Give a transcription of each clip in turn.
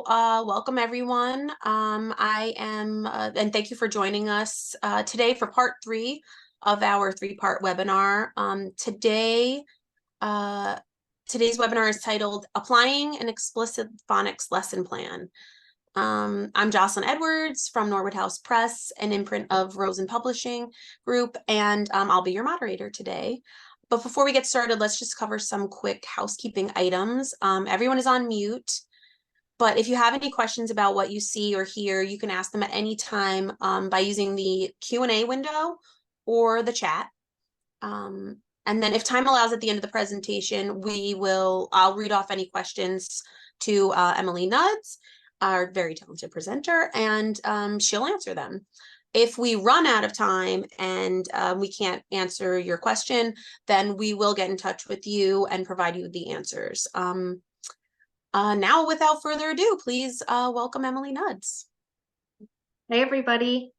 Welcome everyone. And thank you for joining us today for part 3 of our 3-part webinar. Today's webinar is titled Applying an Explicit Phonics Lesson Plan. I'm Jocelyn Edwards from Norwood House Press, an imprint of Rosen Publishing Group, and I'll be your moderator today. But before we get started, let's just cover some quick housekeeping items. Everyone is on mute. But if you have any questions about what you see or hear, you can ask them at any time by using the Q&A window or the chat. And then if time allows at the end of the presentation, I'll read off any questions to Emily Nudds, our very talented presenter, and she'll answer them. If we run out of time and we can't answer your question, then we will get in touch with you and provide you with the answers. Now, without further ado, please welcome Emily Nudds. Hey, everybody.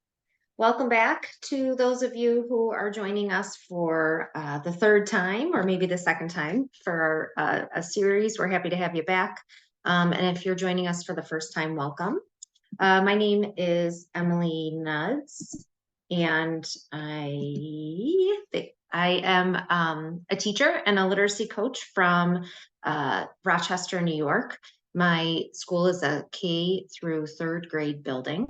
Welcome back to those of you who are joining us for the third time, or maybe the second time for a series. We're happy to have you back. And if you're joining us for the first time, welcome. My name is Emily Nudds, and I am a teacher and a literacy coach from Rochester, New York. My school is a K through 3rd grade building.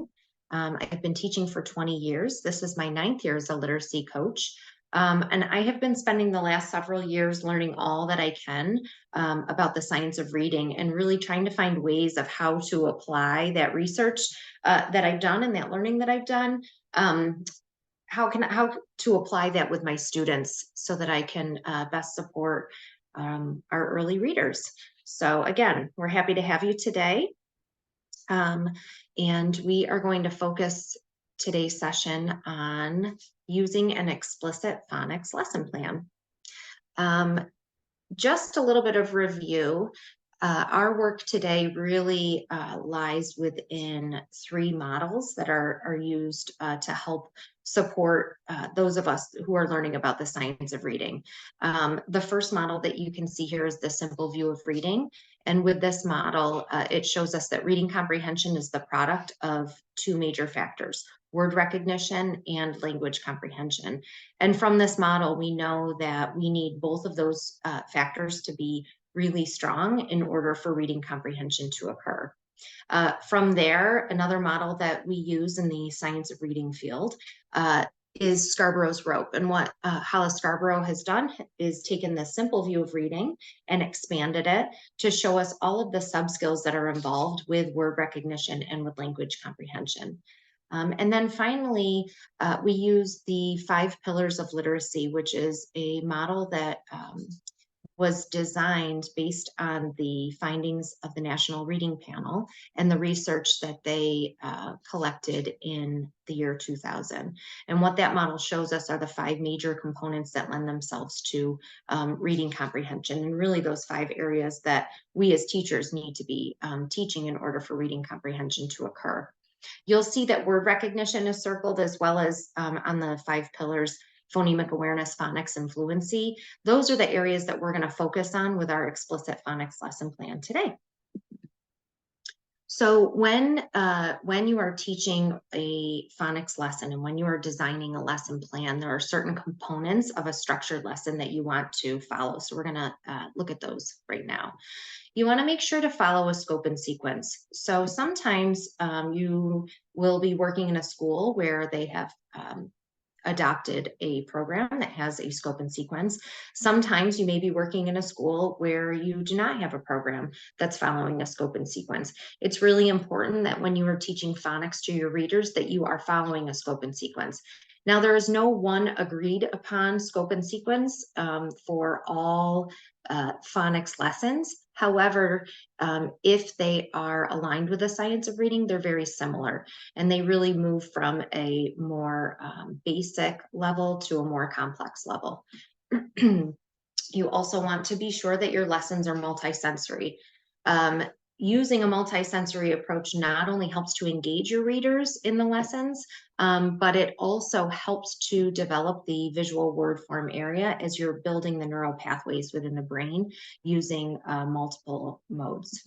I've been teaching for 20 years. This is my 9th year as a literacy coach. And I have been spending the last several years learning all that I can about the science of reading and really trying to find ways of how to apply that research that I've done and that learning that I've done. How to apply that with my students so that I can best support our early readers. So again, we're happy to have you today. And we are going to focus today's session on using an explicit phonics lesson plan. Just a little bit of review. Our work today really lies within 3 models that are used to help support those of us who are learning about the science of reading. The first model that you can see here is the simple view of reading. And with this model, it shows us that reading comprehension is the product of 2 major factors: word recognition and language comprehension. And from this model, we know that we need both of those factors to be really strong in order for reading comprehension to occur. From there, another model that we use in the science of reading field is Scarborough's rope. And what Hollis Scarborough has done is taken the simple view of reading and expanded it to show us all of the sub-skills that are involved with word recognition and with language comprehension. And then finally, we use the 5 pillars of literacy, which is a model that was designed based on the findings of the National Reading Panel and the research that they collected in the year 2000. And what that model shows us are the 5 major components that lend themselves to reading comprehension, and really those 5 areas that we as teachers need to be teaching in order for reading comprehension to occur. You'll see that word recognition is circled, as well as on the 5 pillars, phonemic awareness, phonics, and fluency. Those are the areas that we're going to focus on with our explicit phonics lesson plan today. So when you are teaching a phonics lesson and when you are designing a lesson plan, there are certain components of a structured lesson that you want to follow. So we're going to look at those right now. You want to make sure to follow a scope and sequence. So sometimes you will be working in a school where they have adopted a program that has a scope and sequence. Sometimes you may be working in a school where you do not have a program that's following a scope and sequence. It's really important that when you are teaching phonics to your readers that you are following a scope and sequence. Now, there is no one agreed upon scope and sequence for all phonics lessons. However, if they are aligned with the science of reading, they're very similar, and they really move from a more basic level to a more complex level. You also want to be sure that your lessons are multisensory. Using a multisensory approach not only helps to engage your readers in the lessons, but it also helps to develop the visual word form area as you're building the neural pathways within the brain using multiple modes.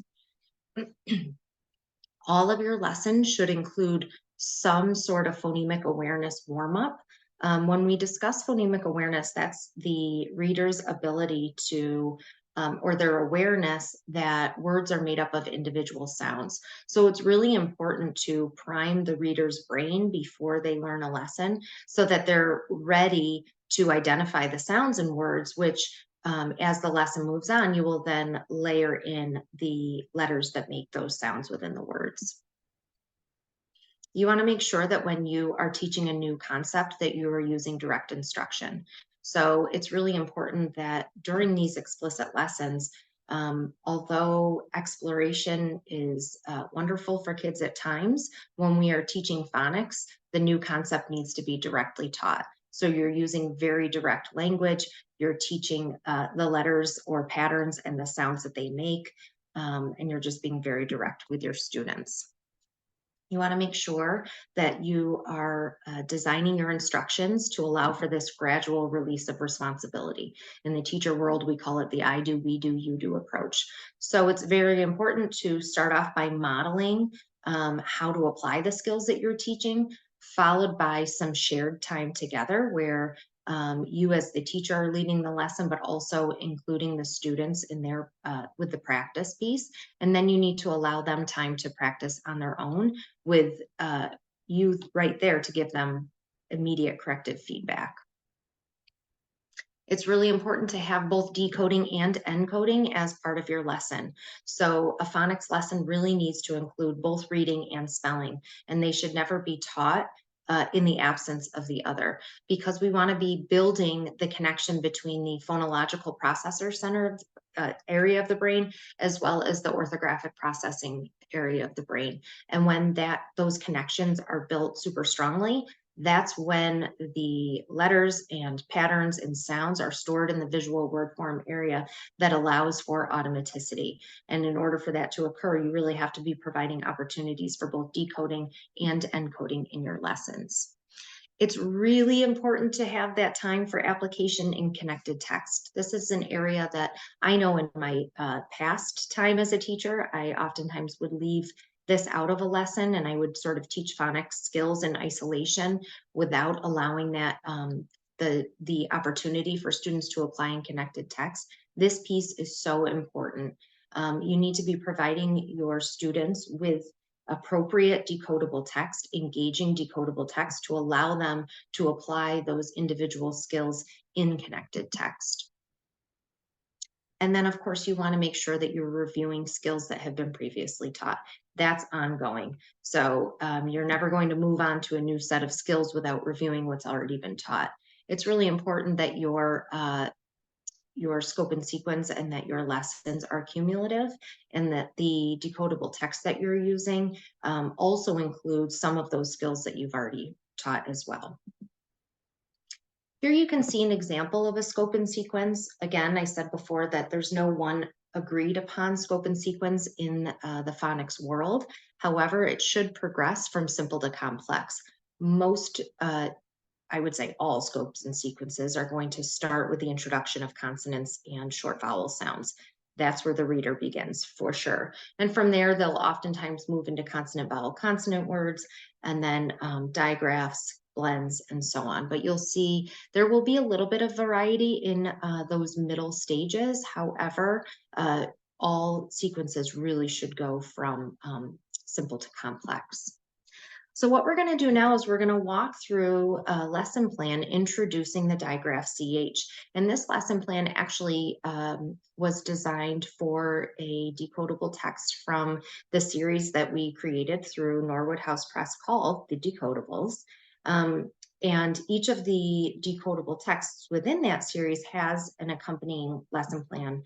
All of your lessons should include some sort of phonemic awareness warm-up. When we discuss phonemic awareness, that's the reader's ability to, or their awareness that words are made up of individual sounds. So it's really important to prime the reader's brain before they learn a lesson so that they're ready to identify the sounds in words, which as the lesson moves on, you will then layer in the letters that make those sounds within the words. You want to make sure that when you are teaching a new concept that you are using direct instruction. So it's really important that during these explicit lessons, although exploration is wonderful for kids at times, when we are teaching phonics, the new concept needs to be directly taught. So you're using very direct language, you're teaching the letters or patterns and the sounds that they make, and you're just being very direct with your students. You want to make sure that you are designing your instructions to allow for this gradual release of responsibility. In the teacher world, we call it the I do, we do, you do approach. So it's very important to start off by modeling how to apply the skills that you're teaching, followed by some shared time together where you as the teacher are leading the lesson, but also including the students in their with the practice piece. And then you need to allow them time to practice on their own with you right there to give them immediate corrective feedback. It's really important to have both decoding and encoding as part of your lesson. So a phonics lesson really needs to include both reading and spelling, and they should never be taught in the absence of the other, because we want to be building the connection between the phonological processor center area of the brain, as well as the orthographic processing area of the brain. And when those connections are built super strongly, that's when the letters and patterns and sounds are stored in the visual word form area that allows for automaticity. And in order for that to occur, you really have to be providing opportunities for both decoding and encoding in your lessons. It's really important to have that time for application in connected text. This is an area that I know in my past time as a teacher, I oftentimes would leave this out of a lesson and I would sort of teach phonics skills in isolation without allowing that the opportunity for students to apply in connected text. This piece is so important. You need to be providing your students with appropriate decodable text, engaging decodable text to allow them to apply those individual skills in connected text. And then, of course, you want to make sure that you're reviewing skills that have been previously taught. That's ongoing. So you're never going to move on to a new set of skills without reviewing what's already been taught. It's really important that your scope and sequence and that your lessons are cumulative, and that the decodable text that you're using also includes some of those skills that you've already taught as well. Here you can see an example of a scope and sequence. Again, I said before that there's no one agreed upon scope and sequence in the phonics world. However, it should progress from simple to complex. Most I would say all scopes and sequences are going to start with the introduction of consonants and short vowel sounds. That's where the reader begins for sure. And from there, they'll oftentimes move into consonant vowel consonant words, and then digraphs, blends, and so on. But you'll see there will be a little bit of variety in those middle stages. However, all sequences really should go from simple to complex. So what we're going to do now is we're going to walk through a lesson plan introducing the digraph CH. And this lesson plan actually was designed for a decodable text from the series that we created through Norwood House Press called the Decodables. And each of the decodable texts within that series has an accompanying lesson plan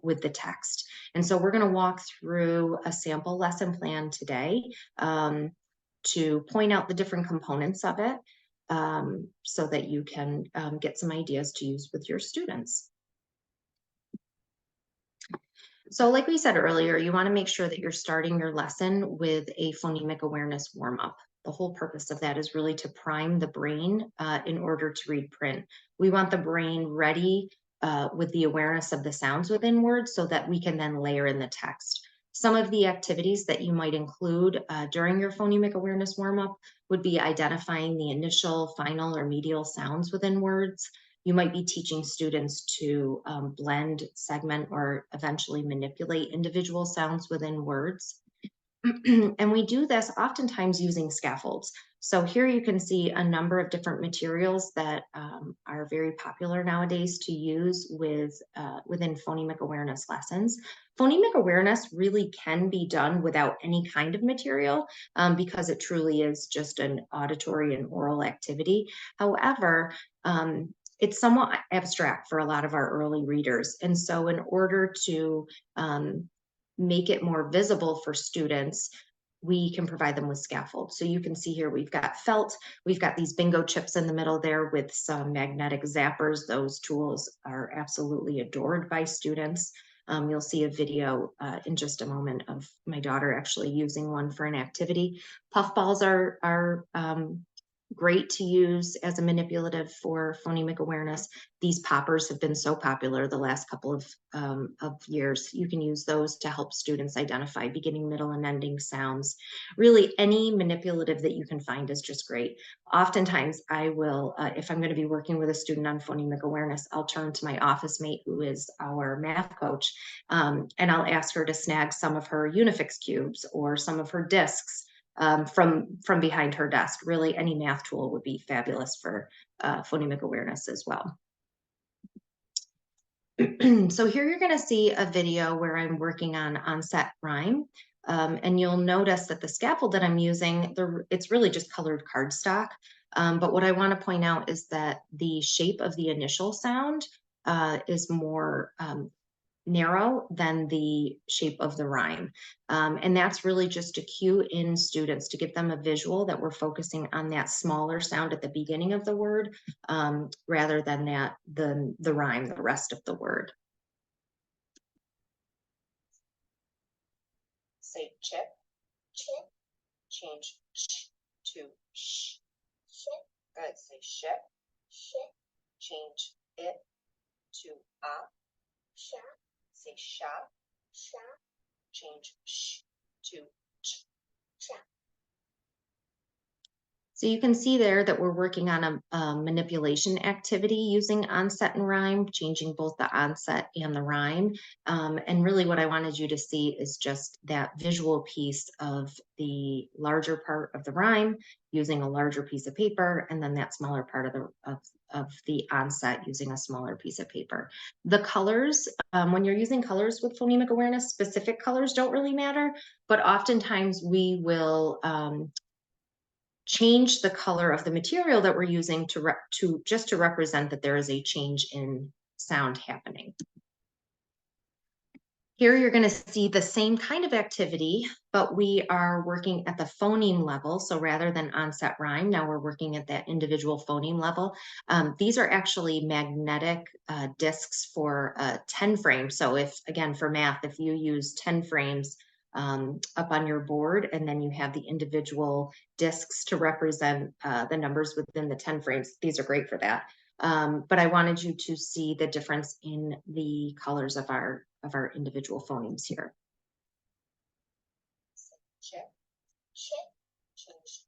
with the text. And so we're going to walk through a sample lesson plan today to point out the different components of it so that you can get some ideas to use with your students. So like we said earlier, you want to make sure that you're starting your lesson with a phonemic awareness warm-up. The whole purpose of that is really to prime the brain in order to read print. We want the brain ready with the awareness of the sounds within words so that we can then layer in the text. Some of the activities that you might include during your phonemic awareness warm-up would be identifying the initial, final, or medial sounds within words. You might be teaching students to blend, segment, or eventually manipulate individual sounds within words. And we do this oftentimes using scaffolds. So here you can see a number of different materials that are very popular nowadays to use within phonemic awareness lessons. Phonemic awareness really can be done without any kind of material because it truly is just an auditory and oral activity. However, it's somewhat abstract for a lot of our early readers. And so in order to make it more visible for students, we can provide them with scaffolds. So you can see here, we've got felt, we've got these bingo chips in the middle there with some magnetic zappers. Those tools are absolutely adored by students. You'll see a video in just a moment of my daughter actually using one for an activity. Puffballs are great to use as a manipulative for phonemic awareness. These poppers have been so popular the last couple of years. You can use those to help students identify beginning, middle, and ending sounds. Really, any manipulative that you can find is just great. Oftentimes, I will, if I'm going to be working with a student on phonemic awareness, I'll turn to my office mate, who is our math coach, and I'll ask her to snag some of her Unifix cubes or some of her discs from behind her desk. Really, any math tool would be fabulous for phonemic awareness as well. So here you're going to see a video where I'm working on onset rhyme. And you'll notice that the scaffold that I'm using, it's really just colored cardstock. But what I want to point out is that the shape of the initial sound is more narrow than the shape of the rhyme. And that's really just to cue in students to give them a visual that we're focusing on that smaller sound at the beginning of the word rather than the rhyme, the rest of the word. Say chip, chip, change ch to sh. Ship. Good. Say ship, ship, change it to ah. Shop. Say shop, shop, change sh to ch, shop. So you can see there that we're working on a manipulation activity using onset and rhyme, changing both the onset and the rhyme. And really what I wanted you to see is just that visual piece of the larger part of the rhyme using a larger piece of paper, and then that smaller part of the onset using a smaller piece of paper. The colors, when you're using colors with phonemic awareness, specific colors don't really matter, but oftentimes we will change the color of the material that we're using just to represent that there is a change in sound happening. Here you're going to see the same kind of activity, but we are working at the phoneme level. So rather than onset rhyme, now we're working at that individual phoneme level. These are actually magnetic discs for 10 frames. So if, again, for math, if you use 10 frames up on your board, and then you have the individual discs to represent the numbers within the 10 frames, these are great for that. But I wanted you to see the difference in the colors of our individual phonemes here. Check, check, change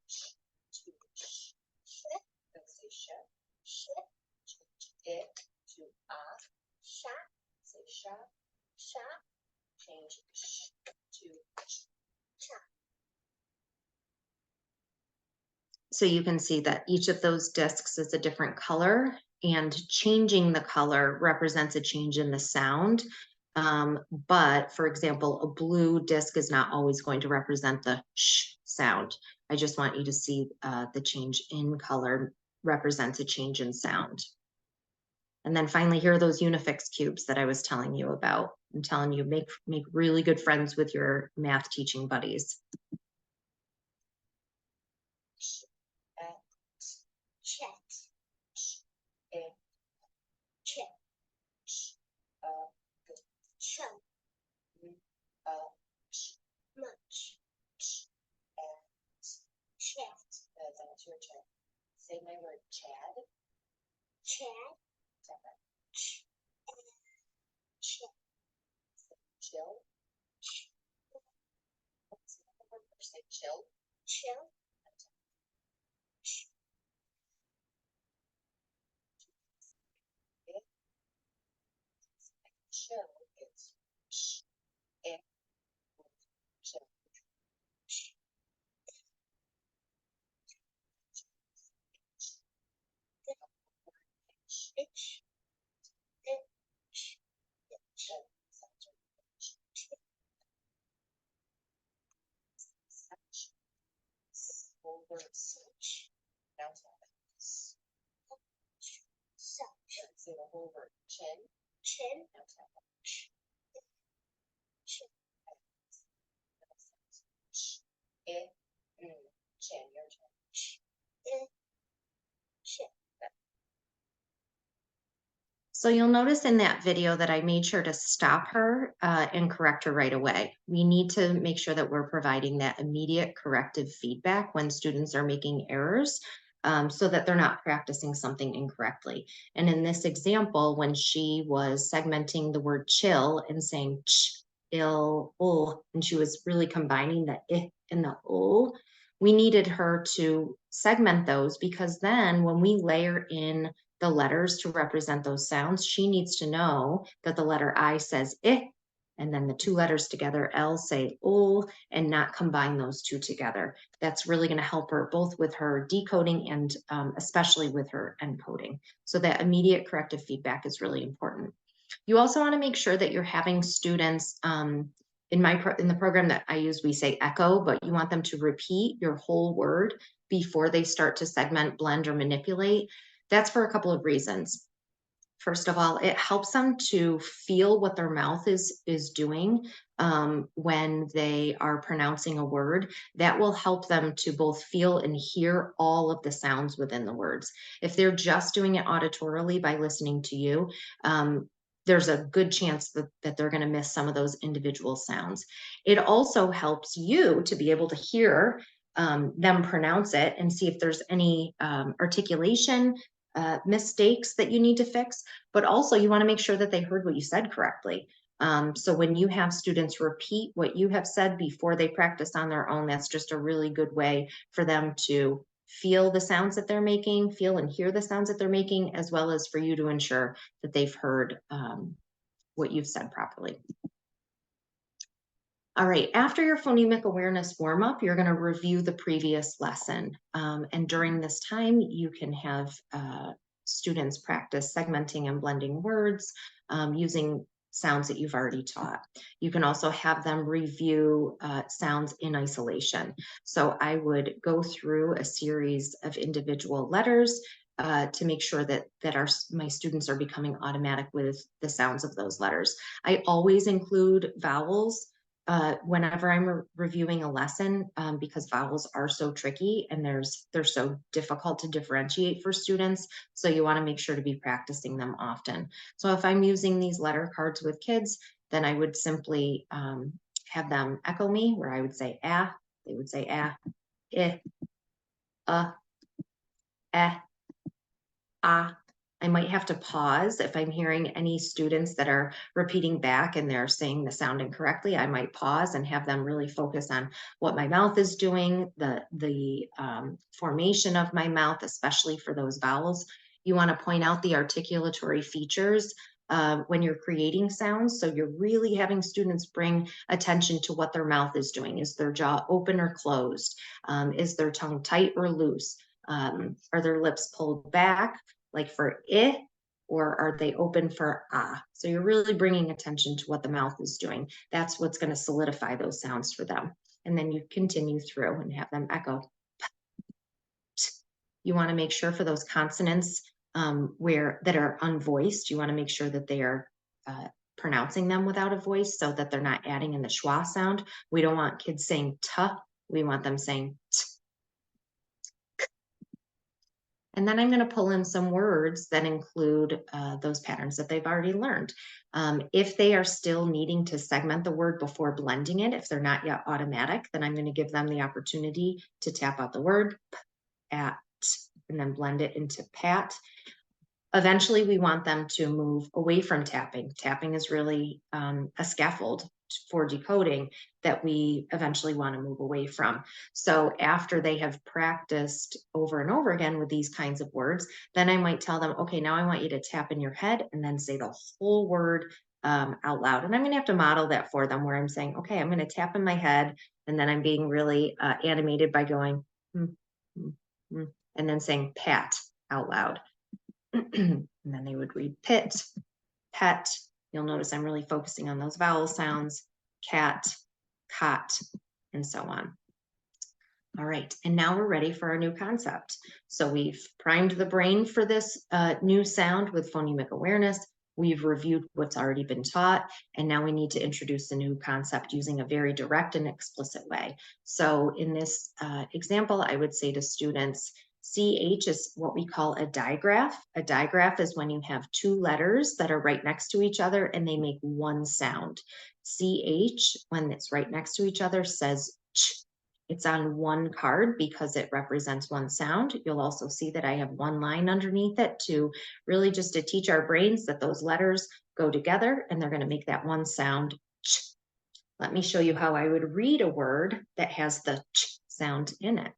to sh, check, say sh, check, change it to ah, sha, say sha, sha, change sh to cha. So you can see that each of those discs is a different color, and changing the color represents a change in the sound. But for example, a blue disc is not always going to represent the sh sound. I just want you to see the change in color represents a change in sound. And then finally, here are those Unifix cubes that I was telling you about. I'm telling you, make really good friends with your math teaching buddies. That's your turn. Say my word, Chad. Chad. Chill. say chill. Chill. Chill is sh, eh, chill. Over such. Now say the whole word. Chin. Chin. Chin, your turn. So you'll notice in that video that I made sure to stop her and correct her right away. We need to make sure that we're providing that immediate corrective feedback when students are making errors, so that they're not practicing something incorrectly. And in this example, when she was segmenting the word chill and saying ch, ill, oh, and she was really combining the I and the o, we needed her to segment those, because then when we layer in the letters to represent those sounds, she needs to know that the letter I says I, and then the two letters together, L, say O, and not combine those two together. That's really going to help her both with her decoding and especially with her encoding. So that immediate corrective feedback is really important. You also want to make sure that you're having students, in the program that I use, we say echo, but you want them to repeat your whole word before they start to segment, blend, or manipulate. That's for a couple of reasons. First of all, it helps them to feel what their mouth is doing when they are pronouncing a word. That will help them to both feel and hear all of the sounds within the words. If they're just doing it auditorily by listening to you, there's a good chance that they're going to miss some of those individual sounds. It also helps you to be able to hear them pronounce it and see if there's any articulation mistakes that you need to fix, but also you want to make sure that they heard what you said correctly. So when you have students repeat what you have said before they practice on their own, that's just a really good way for them to feel the sounds that they're making, feel and hear the sounds that they're making, as well as for you to ensure that they've heard what you've said properly. All right, after your phonemic awareness warm-up, you're going to review the previous lesson. And during this time, you can have students practice segmenting and blending words using sounds that you've already taught. You can also have them review sounds in isolation. So I would go through a series of individual letters to make sure that my students are becoming automatic with the sounds of those letters. I always include vowels whenever I'm reviewing a lesson, because vowels are so tricky and they're so difficult to differentiate for students. So you want to make sure to be practicing them often. So if I'm using these letter cards with kids, then I would simply have them echo me, where I would say ah, they would say ah, eh, eh, ah. I might have to pause if I'm hearing any students that are repeating back and they're saying the sound incorrectly. I might pause and have them really focus on what my mouth is doing, the formation of my mouth, especially for those vowels. You want to point out the articulatory features when you're creating sounds. So you're really having students bring attention to what their mouth is doing. Is their jaw open or closed? Is their tongue tight or loose? Are their lips pulled back, like for I, or are they open for ah? So you're really bringing attention to what the mouth is doing. That's what's going to solidify those sounds for them. And then you continue through and have them echo. You want to make sure for those consonants that are unvoiced, you want to make sure that they are pronouncing them without a voice, so that they're not adding in the schwa sound. We don't want kids saying t, we want them saying t. And then I'm going to pull in some words that include those patterns that they've already learned. If they are still needing to segment the word before blending it, if they're not yet automatic, then I'm going to give them the opportunity to tap out the word at, and then blend it into pat. Eventually, we want them to move away from tapping. Tapping is really a scaffold for decoding that we eventually want to move away from. So after they have practiced over and over again with these kinds of words, then I might tell them, okay, now I want you to tap in your head and then say the whole word out loud. And I'm going to have to model that for them where I'm saying, okay, I'm going to tap in my head, and then I'm being really animated by going, mm, mm, mm, and then saying pat out loud. And then they would read pit, pet. You'll notice I'm really focusing on those vowel sounds, cat, cot, and so on. All right, and now we're ready for our new concept. So we've primed the brain for this new sound with phonemic awareness. We've reviewed what's already been taught, and now we need to introduce a new concept using a very direct and explicit way. So in this example, I would say to students, CH is what we call a digraph. A digraph is when you have two letters that are right next to each other and they make one sound. CH, when it's right next to each other, says ch. It's on one card because it represents one sound. You'll also see that I have one line underneath it to really just to teach our brains that those letters go together and they're going to make that one sound. Ch. Let me show you how I would read a word that has the ch sound in it.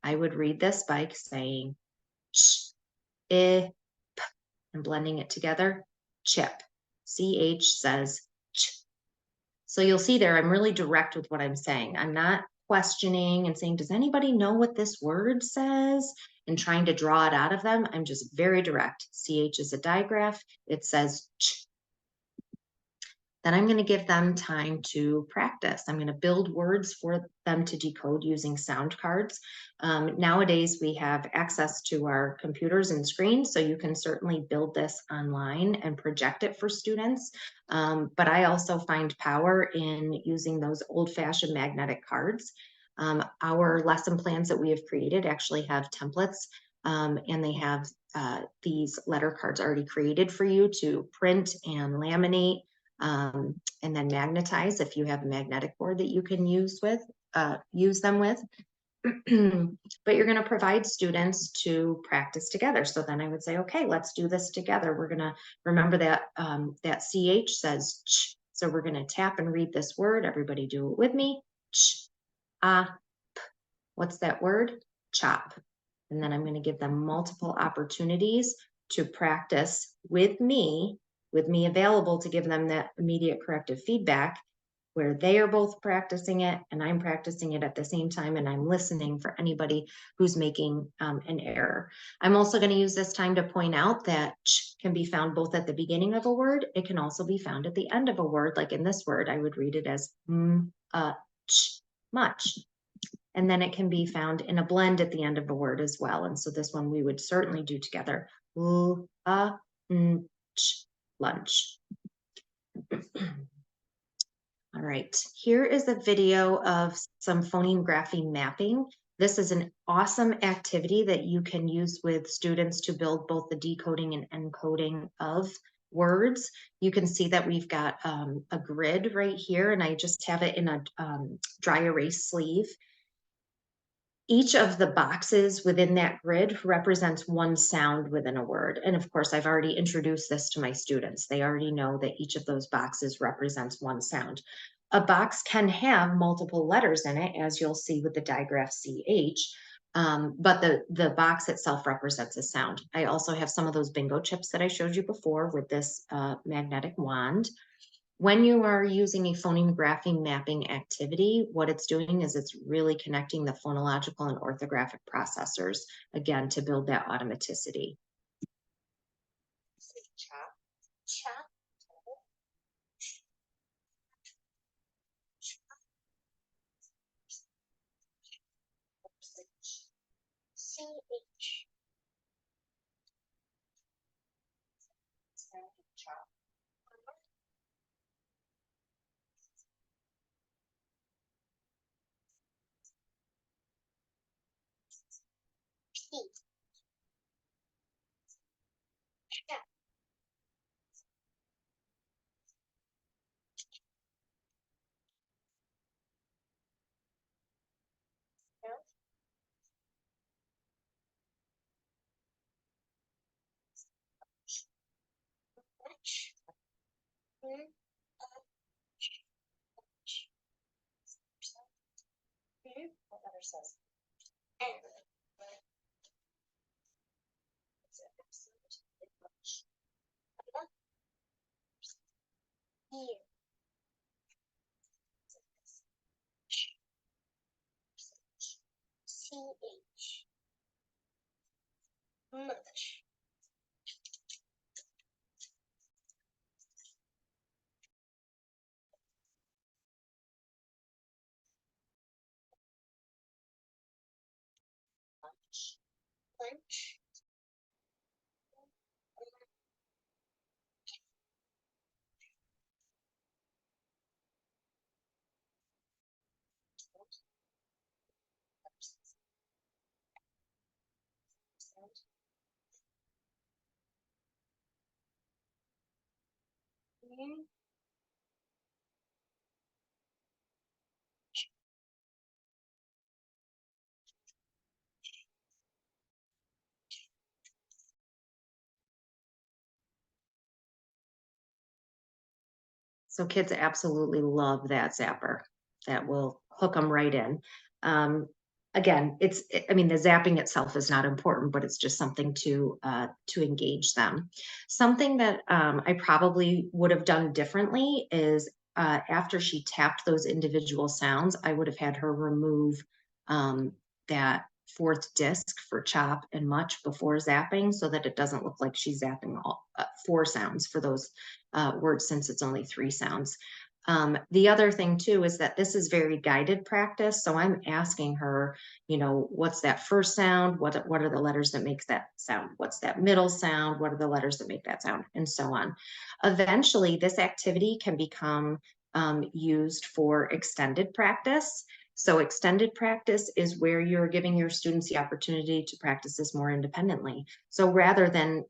I would read this by saying ch, I, p, and blending it together, chip. CH says ch. So you'll see there, I'm really direct with what I'm saying. I'm not questioning and saying, does anybody know what this word says? And trying to draw it out of them. I'm just very direct. CH is a digraph. It says ch. Then I'm going to give them time to practice. I'm going to build words for them to decode using sound cards. Nowadays, we have access to our computers and screens, so you can certainly build this online and project it for students. But I also find power in using those old-fashioned magnetic cards. Our lesson plans that we have created actually have templates, and they have these letter cards already created for you to print and laminate. And then magnetize if you have a magnetic board that you can use them with. But you're going to provide students to practice together. So then I would say, okay, let's do this together. We're going to remember that that CH says ch. So we're going to tap and read this word. Everybody do it with me. Ch, ah, p. What's that word? Chop. And then I'm going to give them multiple opportunities to practice with me available to give them that immediate corrective feedback where they are both practicing it and I'm practicing it at the same time, and I'm listening for anybody who's making an error. I'm also going to use this time to point out that ch can be found both at the beginning of a word. It can also be found at the end of a word. Like in this word, I would read it as ch, much. And then it can be found in a blend at the end of a word as well. And so this one we would certainly do together. Ch, lunch. All right, here is a video of some phoneme grapheme mapping. This is an awesome activity that you can use with students to build both the decoding and encoding of words. You can see that we've got a grid right here, and I just have it in a dry erase sleeve. Each of the boxes within that grid represents one sound within a word. And of course, I've already introduced this to my students. They already know that each of those boxes represents one sound. A box can have multiple letters in it, as you'll see with the digraph CH, but the box itself represents a sound. I also have some of those bingo chips that I showed you before with this magnetic wand. When you are using a phoneme grapheme mapping activity, what it's doing is it's really connecting the phonological and orthographic processors, again, to build that automaticity. Chop, chop. CH. Chop. P. Chop. What letter says CH? Much. Lunch. So kids absolutely love that zapper. That will hook them right in. Again, I mean, the zapping itself is not important, but it's just something to engage them. Something that I probably would have done differently is after she tapped those individual sounds, I would have had her remove that fourth disc for chop and much before zapping so that it doesn't look like she's zapping all four sounds for those words since it's only three sounds. The other thing too is that this is very guided practice. So I'm asking her, what's that first sound? What are the letters that make that sound? What's that middle sound? What are the letters that make that sound? And so on. Eventually, this activity can become used for extended practice. So extended practice is where you're giving your students the opportunity to practice this more independently. So rather than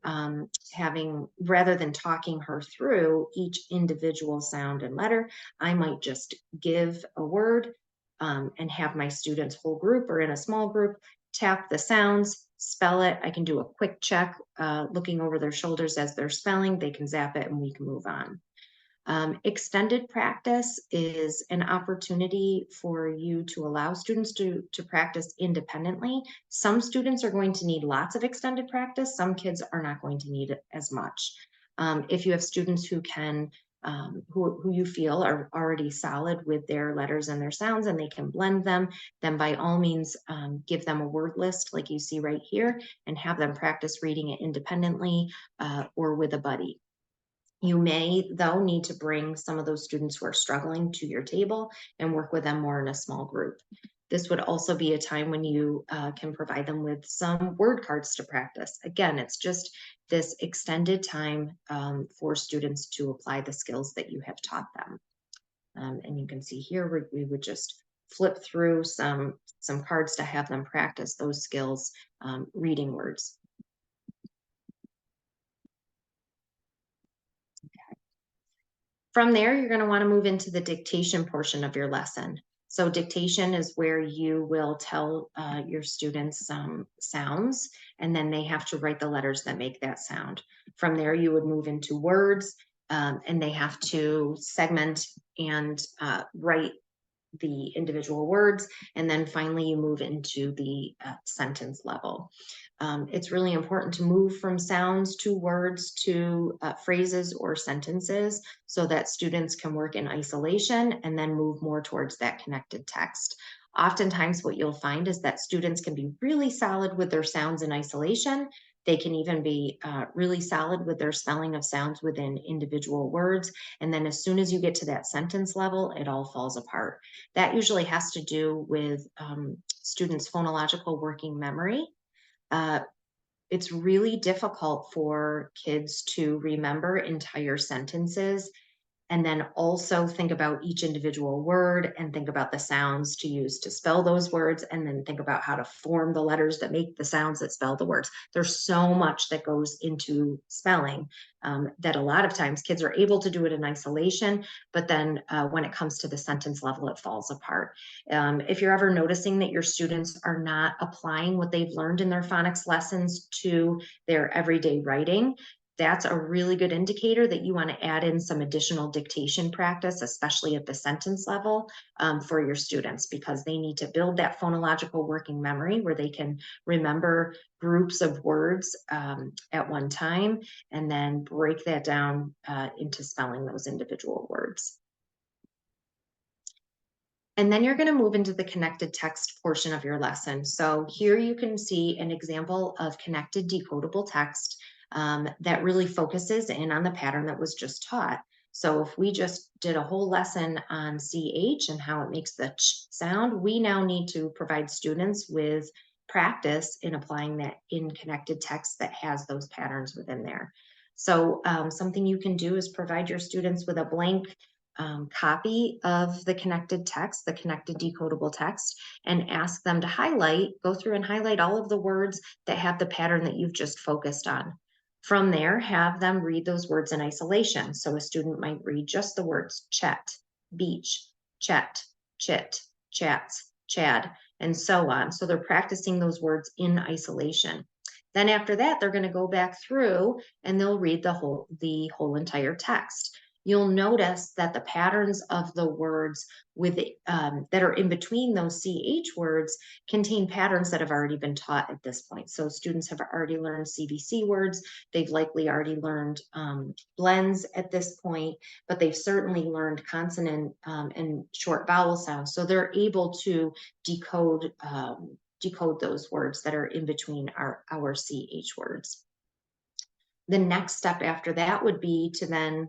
talking her through each individual sound and letter, I might just give a word and have my students whole group or in a small group tap the sounds, spell it. I can do a quick check looking over their shoulders as they're spelling. They can zap it and we can move on. Extended practice is an opportunity for you to allow students to practice independently. Some students are going to need lots of extended practice. Some kids are not going to need it as much. If you have students who can, who you feel are already solid with their letters and their sounds and they can blend them, then by all means, give them a word list like you see right here and have them practice reading it independently or with a buddy. You may, though, need to bring some of those students who are struggling to your table and work with them more in a small group. This would also be a time when you can provide them with some word cards to practice. Again, it's just this extended time for students to apply the skills that you have taught them. And you can see here, we would just flip through some cards to have them practice those skills, reading words. From there, you're going to want to move into the dictation portion of your lesson. So dictation is where you will tell your students some sounds, and then they have to write the letters that make that sound. From there, you would move into words, and they have to segment and write the individual words, and then finally you move into the sentence level. It's really important to move from sounds to words to phrases or sentences so that students can work in isolation and then move more towards that connected text. Oftentimes what you'll find is that students can be really solid with their sounds in isolation. They can even be really solid with their spelling of sounds within individual words. And then as soon as you get to that sentence level, it all falls apart. That usually has to do with students' phonological working memory. It's really difficult for kids to remember entire sentences and then also think about each individual word and think about the sounds to use to spell those words, and then think about how to form the letters that make the sounds that spell the words. There's so much that goes into spelling that a lot of times kids are able to do it in isolation, but then when it comes to the sentence level, it falls apart. If you're ever noticing that your students are not applying what they've learned in their phonics lessons to their everyday writing, that's a really good indicator that you want to add in some additional dictation practice, especially at the sentence level, for your students, because they need to build that phonological working memory where they can remember groups of words at one time, and then break that down into spelling those individual words. And then you're going to move into the connected text portion of your lesson. So here you can see an example of connected decodable text that really focuses in on the pattern that was just taught. So if we just did a whole lesson on CH and how it makes the ch sound, we now need to provide students with practice in applying that in connected text that has those patterns within there. So something you can do is provide your students with a blank copy of the connected text, the connected decodable text, and ask them to go through and highlight all of the words that have the pattern that you've just focused on. From there, have them read those words in isolation. So a student might read just the words chet, beach, chet, chit, chats, chad, and so on. So they're practicing those words in isolation. Then after that, they're going to go back through and they'll read the whole entire text. You'll notice that the patterns of the words that are in between those CH words contain patterns that have already been taught at this point. So students have already learned CVC words. They've likely already learned blends at this point, but they've certainly learned consonant and short vowel sounds. So they're able to decode those words that are in between our CH words. The next step after that would be to then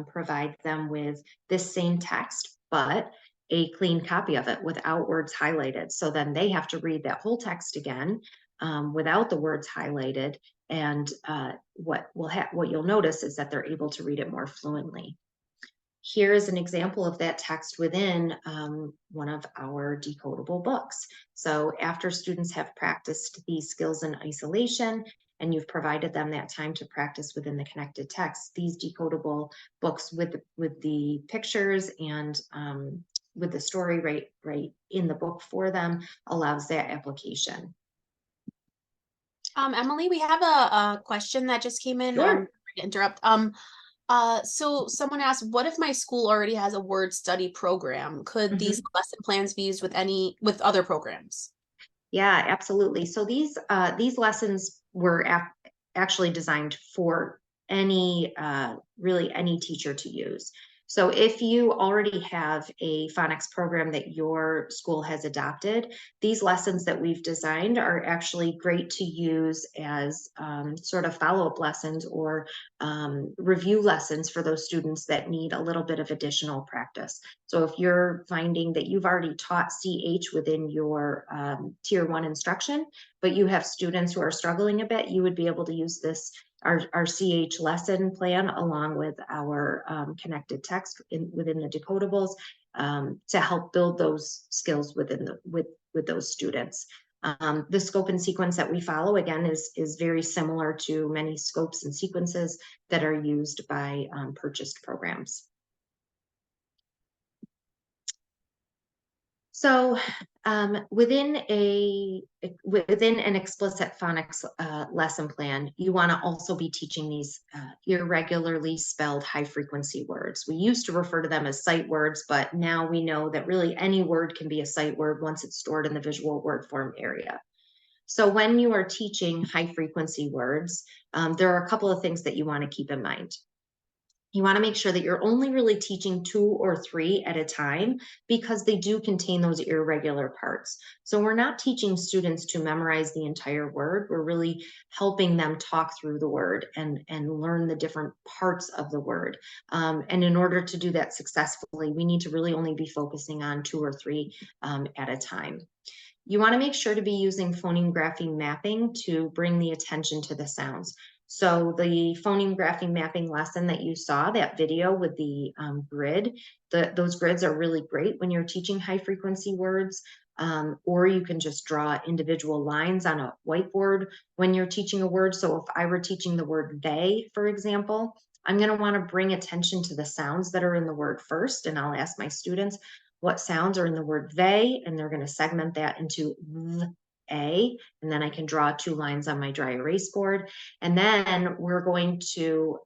provide them with this same text, but a clean copy of it without words highlighted. So then they have to read that whole text again without the words highlighted. And what you'll notice is that they're able to read it more fluently. Here is an example of that text within one of our decodable books. So after students have practiced these skills in isolation, and you've provided them that time to practice within the connected text, these decodable books with the pictures and with the story right in the book for them allows that application. Emily, we have a question that just came in. Sure. Sorry to interrupt. So someone asked, what if my school already has a word study program? Could these lesson plans be used with other programs? Yeah, absolutely. So these lessons were actually designed for really any teacher to use. So if you already have a phonics program that your school has adopted, these lessons that we've designed are actually great to use as sort of follow-up lessons or review lessons for those students that need a little bit of additional practice. So if you're finding that you've already taught CH within your tier 1 instruction, but you have students who are struggling a bit, you would be able to use this our CH lesson plan along with our connected text within the decodables to help build those skills with those students. The scope and sequence that we follow, again, is very similar to many scopes and sequences that are used by purchased programs. So within an explicit phonics lesson plan, you want to also be teaching these irregularly spelled high frequency words. We used to refer to them as sight words, but now we know that really any word can be a sight word once it's stored in the visual word form area. So when you are teaching high frequency words, there are a couple of things that you want to keep in mind. You want to make sure that you're only really teaching 2 or 3 at a time because they do contain those irregular parts. So we're not teaching students to memorize the entire word. We're really helping them talk through the word and learn the different parts of the word. And in order to do that successfully, we need to really only be focusing on 2 or 3 at a time. You want to make sure to be using phoneme grapheme mapping to bring the attention to the sounds. So the phoneme grapheme mapping lesson that you saw, that video with the grid, those grids are really great when you're teaching high frequency words, or you can just draw individual lines on a whiteboard when you're teaching a word. So if I were teaching the word they, for example, I'm going to want to bring attention to the sounds that are in the word first, and I'll ask my students what sounds are in the word they, and they're going to segment that into th, A, and then I can draw 2 lines on my dry erase board. And then we're going to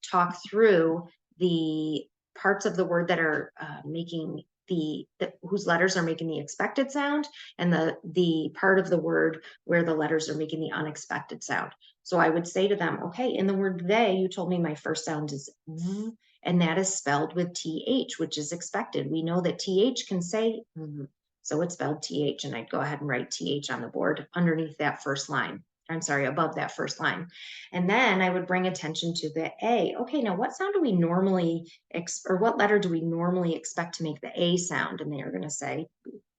talk through the parts of the word that are making whose letters are making the expected sound, and the part of the word where the letters are making the unexpected sound. So I would say to them, okay, in the word they, you told me my first sound is V, and that is spelled with TH, which is expected. We know that TH can say V, so it's spelled TH, and I'd go ahead and write TH on the board underneath that first line. I'm sorry, above that first line. And then I would bring attention to the A. Okay, now what sound do we normally, or what letter do we normally expect to make the A sound? And they are going to say,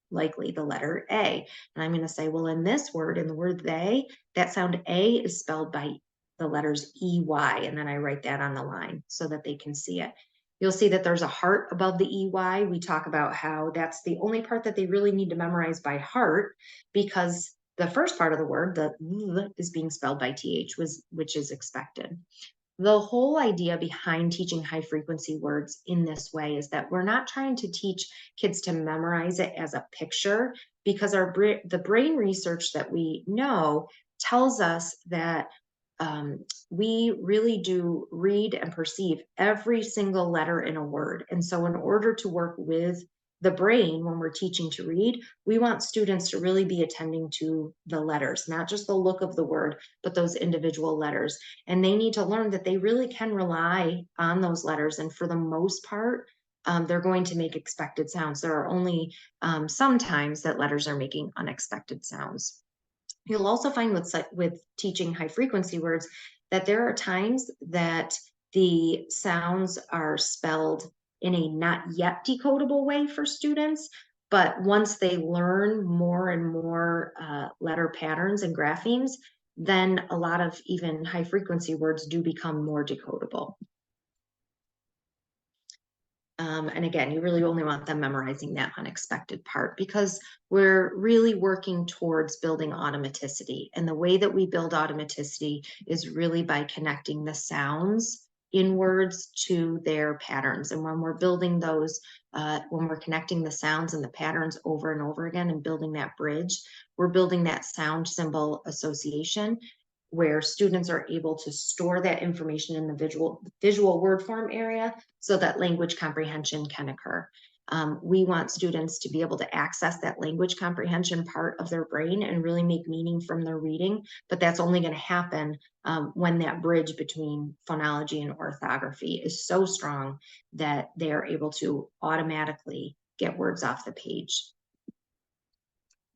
likely the letter A. And I'm going to say, well, in this word, in the word they, that sound A is spelled by the letters EY. And then I write that on the line so that they can see it. You'll see that there's a heart above the EY. We talk about how that's the only part that they really need to memorize by heart, because the first part of the word, the is being spelled by TH, which is expected. The whole idea behind teaching high frequency words in this way is that we're not trying to teach kids to memorize it as a picture, because the brain research that we know tells us that we really do read and perceive every single letter in a word. And so in order to work with the brain when we're teaching to read, we want students to really be attending to the letters, not just the look of the word, but those individual letters. And they need to learn that they really can rely on those letters. And for the most part, they're going to make expected sounds. There are only some times that letters are making unexpected sounds. You'll also find with teaching high frequency words that there are times that the sounds are spelled in a not yet decodable way for students, but once they learn more and more letter patterns and graphemes, then a lot of even high frequency words do become more decodable. And again, you really only want them memorizing that unexpected part, because we're really working towards building automaticity. And the way that we build automaticity is really by connecting the sounds in words to their patterns. And when we're building those, when we're connecting the sounds and the patterns over and over again and building that bridge, we're building that sound symbol association, where students are able to store that information in the visual word form area so that language comprehension can occur. We want students to be able to access that language comprehension part of their brain and really make meaning from their reading, but that's only going to happen when that bridge between phonology and orthography is so strong that they are able to automatically get words off the page.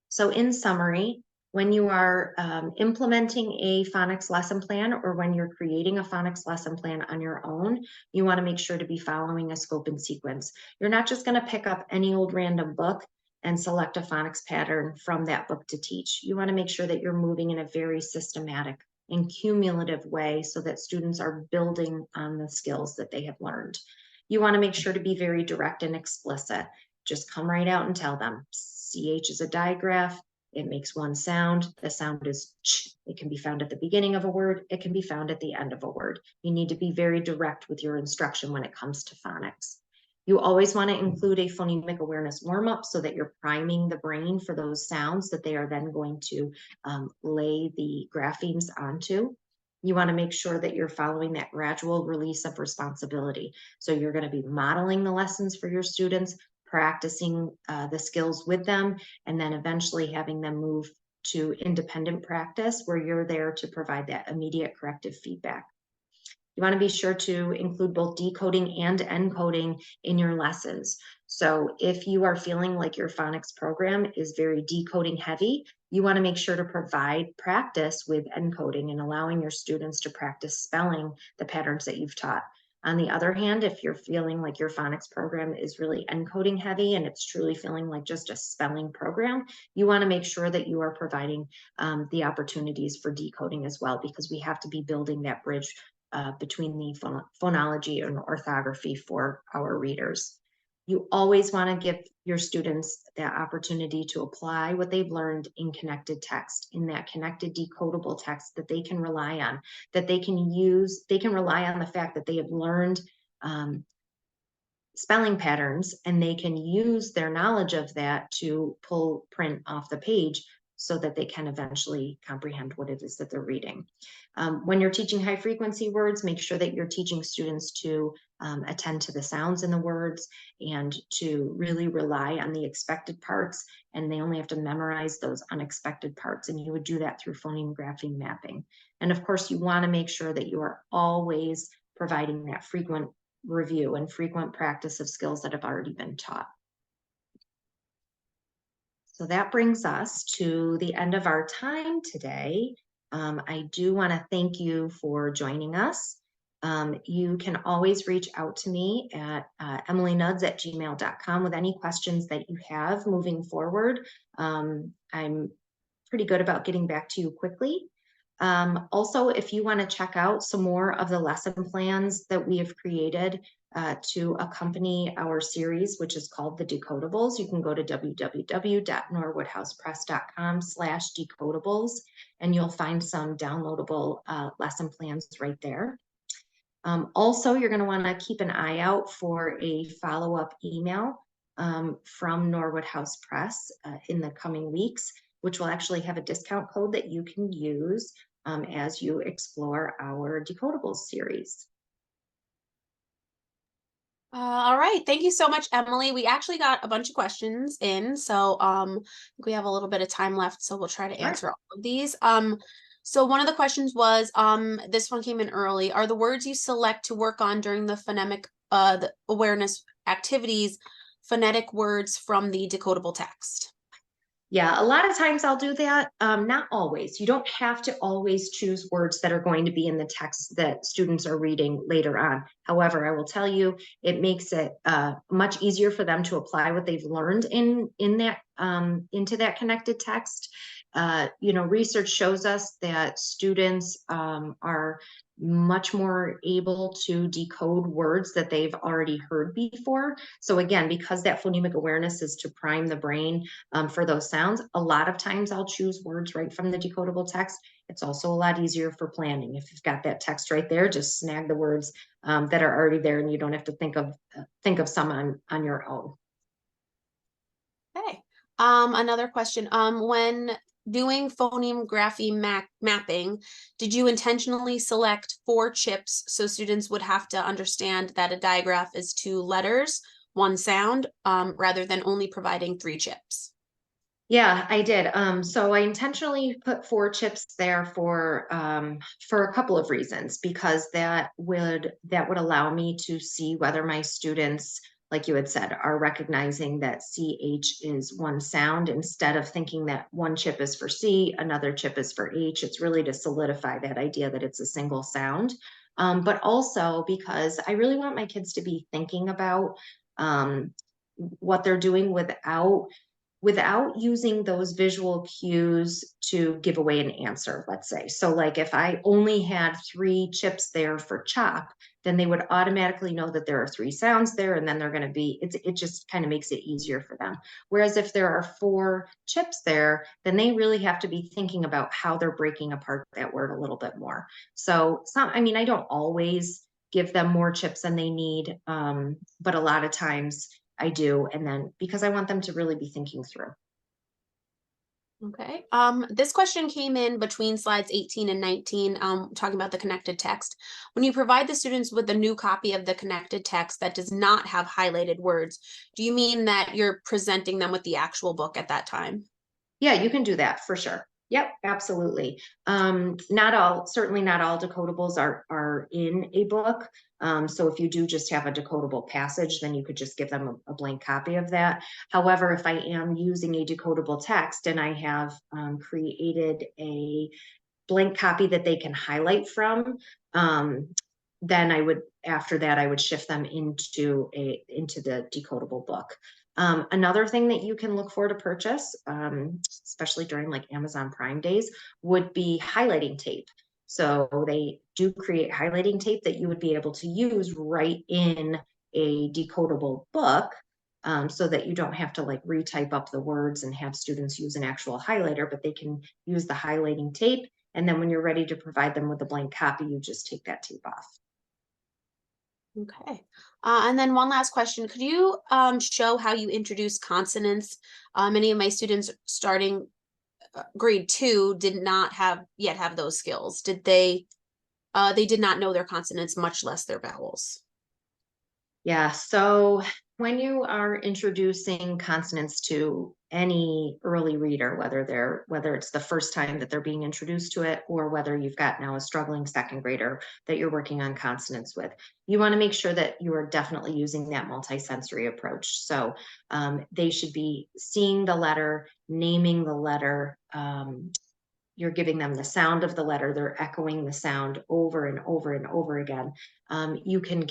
So in summary, when you are implementing a phonics lesson plan, or when you're creating a phonics lesson plan on your own, you want to make sure to be following a scope and sequence. You're not just going to pick up any old random book and select a phonics pattern from that book to teach. You want to make sure that you're moving in a very systematic and cumulative way so that students are building on the skills that they have learned. You want to make sure to be very direct and explicit. Just come right out and tell them, CH is a digraph. It makes one sound. The sound is ch. It can be found at the beginning of a word. It can be found at the end of a word. You need to be very direct with your instruction when it comes to phonics. You always want to include a phonemic awareness warm-up so that you're priming the brain for those sounds that they are then going to lay the graphemes onto. You want to make sure that you're following that gradual release of responsibility. So you're going to be modeling the lessons for your students, practicing the skills with them, and then eventually having them move to independent practice where you're there to provide that immediate corrective feedback. You want to be sure to include both decoding and encoding in your lessons. So if you are feeling like your phonics program is very decoding heavy, you want to make sure to provide practice with encoding and allowing your students to practice spelling the patterns that you've taught. On the other hand, if you're feeling like your phonics program is really encoding heavy and it's truly feeling like just a spelling program, you want to make sure that you are providing the opportunities for decoding as well, because we have to be building that bridge between the phonology and orthography for our readers. You always want to give your students that opportunity to apply what they've learned in connected text, in that connected decodable text that they can rely on, that they can use. They can rely on the fact that they have learned spelling patterns, and they can use their knowledge of that to pull print off the page so that they can eventually comprehend what it is that they're reading. When you're teaching high frequency words, make sure that you're teaching students to attend to the sounds in the words and to really rely on the expected parts, and they only have to memorize those unexpected parts, and you would do that through phoneme grapheme mapping. And of course, you want to make sure that you are always providing that frequent review and frequent practice of skills that have already been taught. So that brings us to the end of our time today. I do want to thank you for joining us. You can always reach out to me at emilynudds@gmail.com with any questions that you have moving forward. I'm pretty good about getting back to you quickly. Also, if you want to check out some more of the lesson plans that we have created to accompany our series, which is called the Decodables, you can go to www.norwoodhousepress.com/decodables, and you'll find some downloadable lesson plans right there. Also, you're going to want to keep an eye out for a follow-up email from Norwood House Press in the coming weeks, which will actually have a discount code that you can use as you explore our Decodables series. All right, thank you so much, Emily. We actually got a bunch of questions in, so we have a little bit of time left, so we'll try to answer all of these. So one of the questions was, this one came in early. Are the words you select to work on during the the awareness activities phonetic words from the decodable text? Yeah, a lot of times I'll do that. Not always. You don't have to always choose words that are going to be in the text that students are reading later on. However, I will tell you, it makes it much easier for them to apply what they've learned in that into that connected text. Research shows us that students are much more able to decode words that they've already heard before. So again, because that phonemic awareness is to prime the brain for those sounds, a lot of times I'll choose words right from the decodable text. It's also a lot easier for planning. If you've got that text right there, just snag the words that are already there, and you don't have to think of some on your own. Okay. Another question. When doing phoneme grapheme mapping, did you intentionally select 4 chips so students would have to understand that a digraph is 2 letters, 1 sound, rather than only providing 3 chips? Yeah, I did. So I intentionally put 4 chips there for a couple of reasons, because that would allow me to see whether my students, like you had said, are recognizing that CH is 1 sound instead of thinking that 1 chip is for C, another chip is for H. It's really to solidify that idea that it's a single sound. But also because I really want my kids to be thinking about what they're doing without using those visual cues to give away an answer, let's say. So like if I only had 3 chips there for chop, then they would automatically know that there are 3 sounds there, and then they're going to be, it just kind of makes it easier for them. Whereas if there are 4 chips there, then they really have to be thinking about how they're breaking apart that word a little bit more. So I don't always give them more chips than they need, but a lot of times I do, and then because I want them to really be thinking through. Okay. This question came in between slides 18 and 19, talking about the connected text. When you provide the students with a new copy of the connected text that does not have highlighted words, do you mean that you're presenting them with the actual book at that time? Yeah, you can do that for sure. Yep, absolutely. Certainly not all decodables are in a book. So if you do just have a decodable passage, then you could just give them a blank copy of that. However, if I am using a decodable text and I have created a blank copy that they can highlight from, then after that, I would shift them into the decodable book. Another thing that you can look for to purchase, especially during like Amazon Prime days, would be highlighting tape. So they do create highlighting tape that you would be able to use right in a decodable book, so that you don't have to like retype up the words and have students use an actual highlighter, but they can use the highlighting tape. And then when you're ready to provide them with a blank copy, you just take that tape off. Okay. And then one last question. Could you show how you introduce consonants? Many of my students starting grade 2 did not yet have those skills. Did they did not know their consonants, much less their vowels. Yeah, so when you are introducing consonants to any early reader, whether it's the first time that they're being introduced to it, or whether you've got now a struggling second grader that you're working on consonants with, you want to make sure that you are definitely using that multisensory approach. So they should be seeing the letter, naming the letter. You're giving them the sound of the letter. They're echoing the sound over and over and over again. You can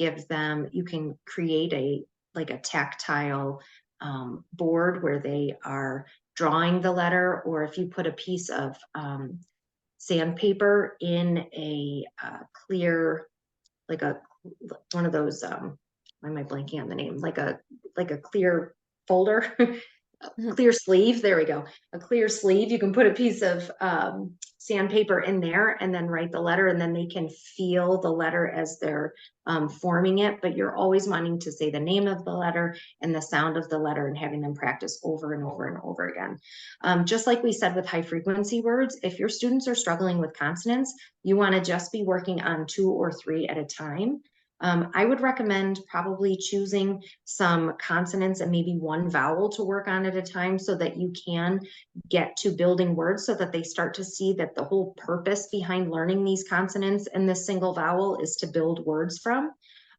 create a tactile board where they are drawing the letter, or if you put a piece of sandpaper in a clear, like one of those, why am I blanking on the name? Like a clear folder, clear sleeve. There we go. A clear sleeve. You can put a piece of sandpaper in there and then write the letter, and then they can feel the letter as they're forming it. But you're always wanting to say the name of the letter and the sound of the letter, and having them practice over and over and over again. Just like we said with high frequency words, if your students are struggling with consonants, you want to just be working on 2 or 3 at a time. I would recommend probably choosing some consonants and maybe 1 vowel to work on at a time, so that you can get to building words, so that they start to see that the whole purpose behind learning these consonants and this single vowel is to build words from.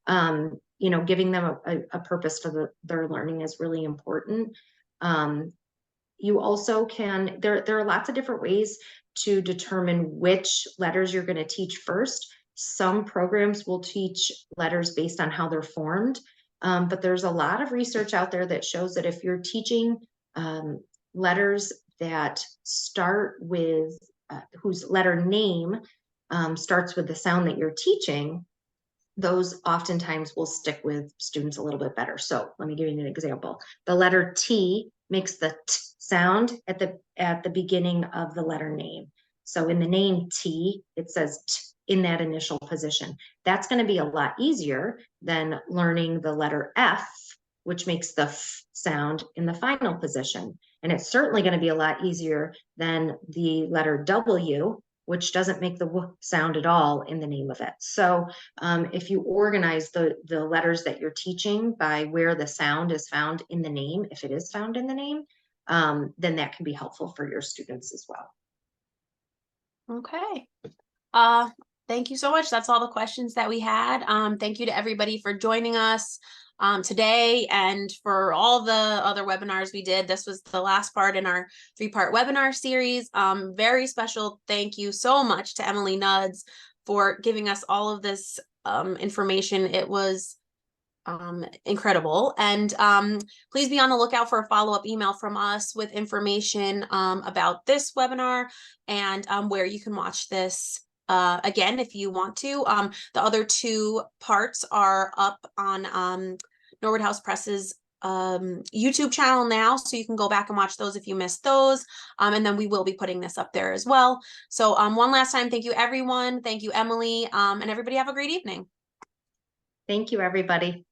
Giving them a purpose for their learning is really important. You also there are lots of different ways to determine which letters you're going to teach first. Some programs will teach letters based on how they're formed, but there's a lot of research out there that shows that if you're teaching letters that start with, whose letter name starts with the sound that you're teaching, those oftentimes will stick with students a little bit better. So let me give you an example. The letter T makes the T sound at the beginning of the letter name. So in the name T, it says T in that initial position. That's going to be a lot easier than learning the letter F, which makes the F sound in the final position. And it's certainly going to be a lot easier than the letter W, which doesn't make the W sound at all in the name of it. So if you organize the letters that you're teaching by where the sound is found in the name, if it is found in the name, then that can be helpful for your students as well. Okay. Thank you so much. That's all the questions that we had. Thank you to everybody for joining us today, and for all the other webinars we did. This was the last part in our 3-part webinar series. Very special thank you so much to Emily Nudds for giving us all of this information. It was incredible. And please be on the lookout for a follow-up email from us with information about this webinar, and where you can watch this again if you want to. The other 2 parts are up on Norwood House Press's YouTube channel now, so you can go back and watch those if you missed those. And then we will be putting this up there as well. So one last time, thank you everyone. Thank you, Emily, and everybody have a great evening. Thank you, everybody.